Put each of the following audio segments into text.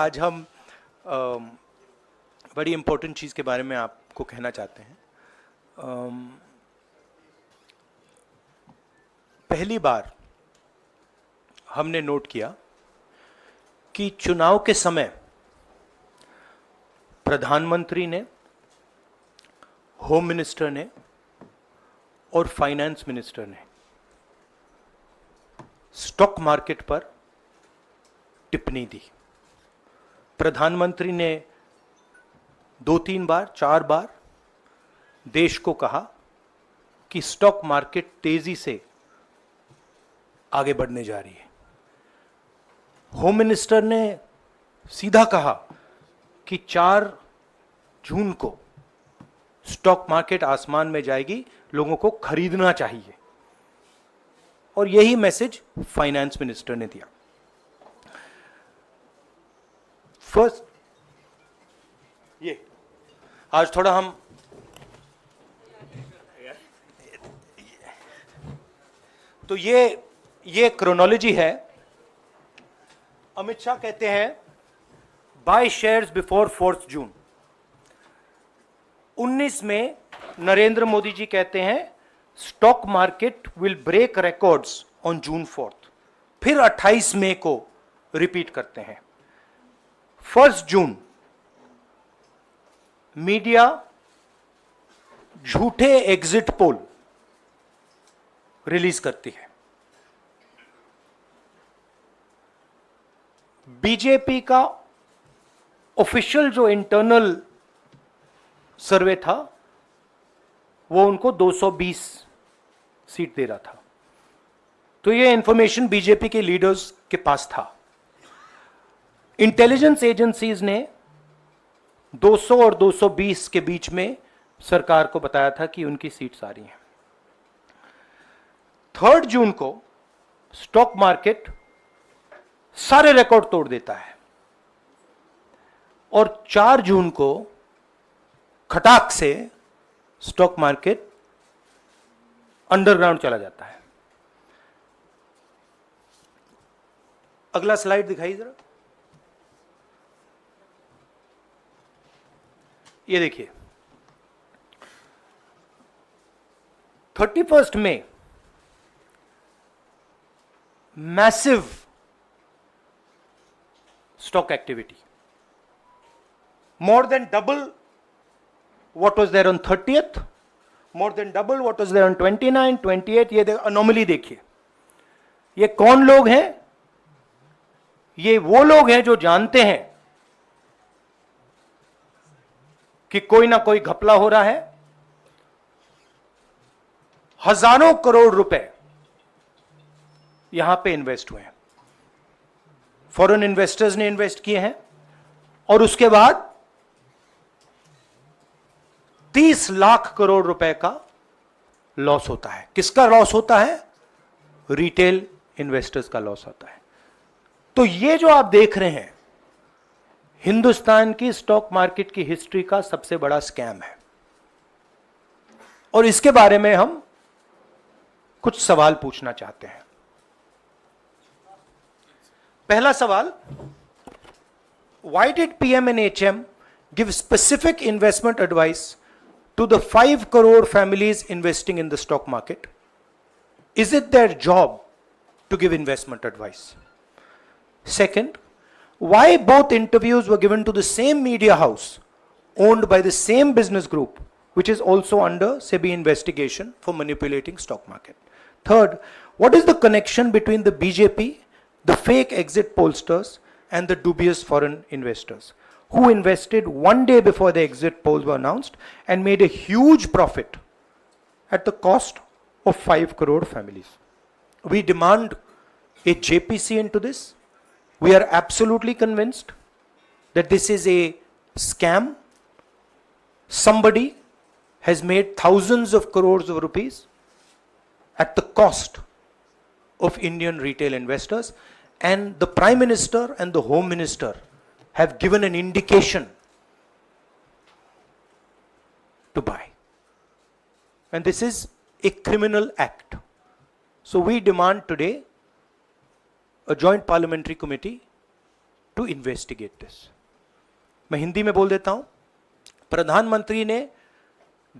आज हम बड़ी इम्पोर्टेंट चीज़ के बारे में आपको कहना चाहते हैं। पहली बार हमने नोट किया कि चुनाव के समय प्रधानमंत्री ने, होम मिनिस्टर ने और फाइनेंस मिनिस्टर ने स्टॉक मार्केट पर टिप्पणी दी। प्रधानमंत्री ने 2-3 बार 4 बार देश को कहा कि स्टॉक मार्केट तेजी से आगे बढ़ने जा रही है। होम मिनिस्टर ने सीधा कहा कि 4 जून को स्टॉक मार्केट आसमान में जाएगी, लोगों को खरीदना चाहिए। और यही मैसेज फाइनेंस मिनिस्टर ने दिया। फर्स्ट, ये आज थोड़ा हम तो ये क्रोनोलॉजी है। अमित शाह कहते हैं बाय शेयर्स बिफोर 4 जून। 19 में नरेंद्र मोदी जी कहते हैं stock market will break records on June 4। फिर 28 मई को रिपीट करते हैं। 1 जून मीडिया झूठे एग्जिट पोल रिलीज करती है। बीजेपी का ऑफिशियल जो इंटरनल सर्वे था वो उनको 220 सीट दे रहा था। तो ये इंफॉर्मेशन बीजेपी के लीडर्स के पास था। इंटेलिजेंस एजेंसीज ने 200 और 220 के बीच में सरकार को बताया था कि उनकी सीट्स आ रही हैं। 3 जून को स्टॉक मार्केट सारे रिकॉर्ड तोड़ देता है और 4 जून को खटाक से स्टॉक मार्केट अंडरग्राउंड चला जाता है। अगला स्लाइड दिखाइए जरा। ये देखिए 31 मई massive stock activity, more than double what was there on 30th, more than double what was there on 29, 28। ये अनोमली देखिए। ये कौन लोग हैं? ये वो लोग हैं जो जानते हैं कि कोई ना कोई घपला हो रहा है। हजारों करोड़ रुपए यहां पे इन्वेस्ट हुए हैं, फॉरेन इन्वेस्टर्स ने इन्वेस्ट किए हैं। और उसके बाद 30 लाख करोड़ रुपए का लॉस होता है। किसका लॉस होता है? रिटेल इन्वेस्टर्स का लॉस होता है। तो ये जो आप देख रहे हैं हिंदुस्तान की स्टॉक मार्केट की हिस्ट्री का सबसे बड़ा स्कैम है। और इसके बारे में हम कुछ सवाल पूछना चाहते हैं। पहला सवाल, why did PMNHM give specific investment advice to the 5 crore families investing in the stock market? Is it their job to give investment advice? Second, why both interviews were given to the same media house owned by the same business group which is also under SEBI investigation for manipulating stock market? Third, what is the connection between the BJP, the fake exit pollsters and the dubious foreign investors who invested 1 day before the exit polls were announced and made a huge profit at the cost of 5 crore families? We demand a JPC into this. We are absolutely convinced that this is a scam. Somebody has made thousands of crores of rupees at the cost of Indian retail investors, and the Prime Minister and the Home Minister have given an indication to buy. And this is a criminal act. So we demand today a joint parliamentary committee to investigate this. मैं हिंदी में बोल देता हूं, प्रधानमंत्री ने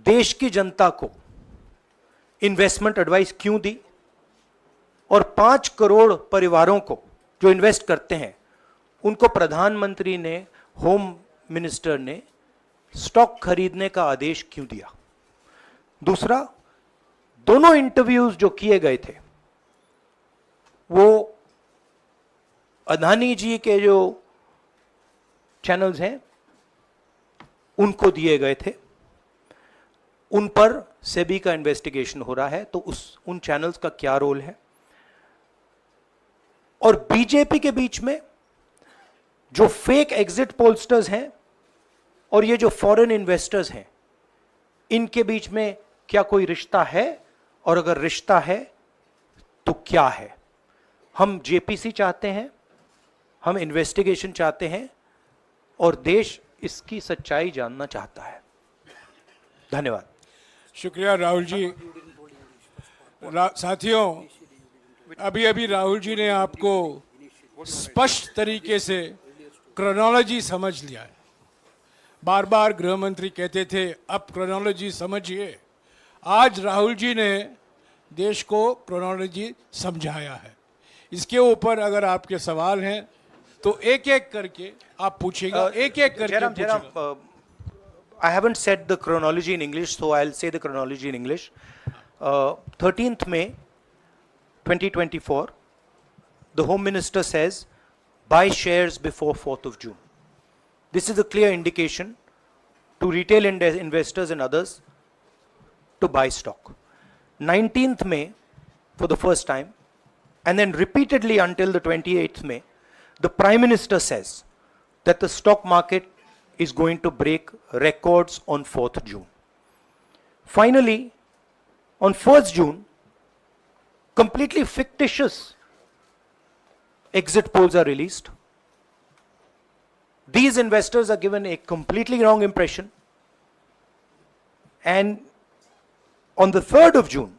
देश की जनता को इन्वेस्टमेंट एडवाइस क्यों दी और 5 करोड़ परिवारों को जो इन्वेस्ट करते हैं उनको प्रधानमंत्री ने, होम मिनिस्टर ने स्टॉक खरीदने का आदेश क्यों दिया। दूसरा, दोनों इंटरव्यूज जो किए गए थे वो अदानी जी के जो चैनल्स हैं उनको दिए गए थे, उन पर सेबी का इन्वेस्टिगेशन हो रहा है, तो उन चैनल्स का क्या रोल है। और बीजेपी के बीच में जो फेक एग्जिट पोलस्टर्स हैं और ये जो फॉरेन इन्वेस्टर्स हैं, इनके बीच में क्या कोई रिश्ता है, और अगर रिश्ता है तो क्या है। हम जेपीसी चाहते हैं, हम इन्वेस्टिगेशन चाहते हैं और देश इसकी सच्चाई जानना चाहता है। धन्यवाद। शुक्रिया राहुल जी। साथियों, अभी अभी राहुल जी ने आपको स्पष्ट तरीके से क्रोनोलॉजी समझ लिया है। बार बार गृह मंत्री कहते थे अब क्रोनोलॉजी समझिए। आज राहुल जी ने देश को क्रोनोलॉजी समझाया है। इसके ऊपर अगर आपके सवाल हैं तो एक एक करके आप पूछेगा, एक एक करके पूछेगा। I haven't said the chronology in English, so I'll say the chronology in English. 13th May 2024, the Home Minister says, buy shares before 4th of June. This is a clear indication to retail investors and others to buy stock. 19th May, for the first time, and then repeatedly until the 28th May, the Prime Minister says that the stock market is going to break records on 4th June. Finally, on 1st June, completely fictitious exit polls are released. These investors are given a completely wrong impression. And on the 3rd of June,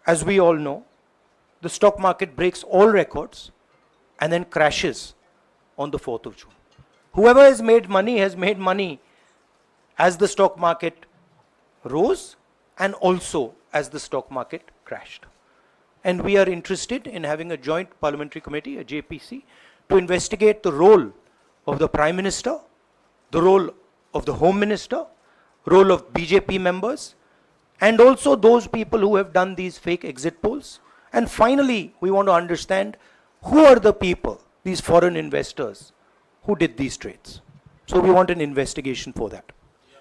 as we all know, the stock market breaks all records and then crashes on the 4th of June. Whoever has made money as the stock market rose and also as the stock market crashed. And we are interested in having a joint parliamentary committee, a JPC, to investigate the role of the Prime Minister, the role of the Home Minister, role of BJP members, and also those people who have done these fake exit polls. And finally, we want to understand who are the people, these foreign investors, who did these trades. So we want an investigation for that.